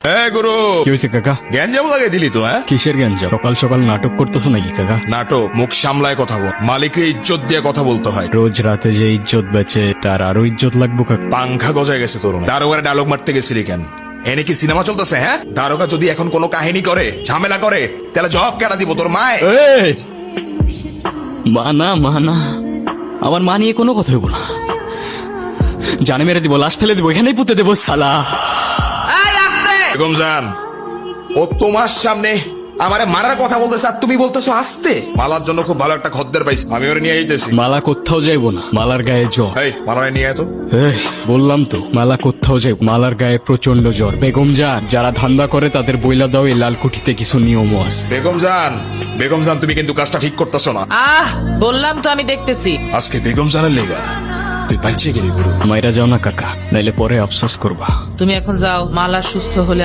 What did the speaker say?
হ্যাঁ গুরু, কি হয়েছে কাকা? গ্যাঞ্জাম লাগাই দিলি তো। হ্যাঁ, কিসের গ্যাঞ্জাম? সকাল সকাল নাটক করতেছো নাকি কাকা? নাটক মুখ সামলায় কথা বল, মালিকের ইজ্জত দিয়ে কথা বলতে হয়। রোজ রাতে যে ইজ্জত বেচে তার আরো ইজ্জত লাগবো কাকা। পাংখা গজায় গেছে তোর। দারোগারে ডায়লগ মারতে গেছিলি কেন? এনে কি সিনেমা চলতেছে? হ্যাঁ, দারোগা যদি এখন কোনো কাহিনী করে, ঝামেলা করে, তাহলে জবাব কেনা দিব তোর মায়? এই! মানা আমার মা নিয়ে কোনো কথা হইব না। জানে মেরে দিব, লাশ ফেলে দিব, এখানেই পুঁতে দেবো শালা। বেগম জান, ও তোমার সামনে আমারে মারার কথা বলতেছে আর তুমি বলতেছো আসতে। মালার জন্য খুব ভালো একটা খদ্দের পাইছি, আমি ওরে নিয়ে যেতেছি। মালা কোথাও যাইবো না, মালার গায়ে জ্বর। এই মালারে নিয়ে আয় তো। এই, বললাম তো মালা কোথাও যাইব। মালার গায়ে প্রচন্ড জ্বর। বেগম জান, যারা ধান্দা করে তাদের বইলা দাও, এই লালকুঠিতে কিছু নিয়মও আছে। বেগম জান তুমি কিন্তু কাজটা ঠিক করতেছো না। বললাম তো আমি দেখতেছি। আজকে বেগম জানের লেগা তুই পাইছে গেলি গুরু। মাইরা যাও না কাকা, নাইলে পরে আফসোস করবা। তুমি এখন যাও, মালা সুস্থ হলে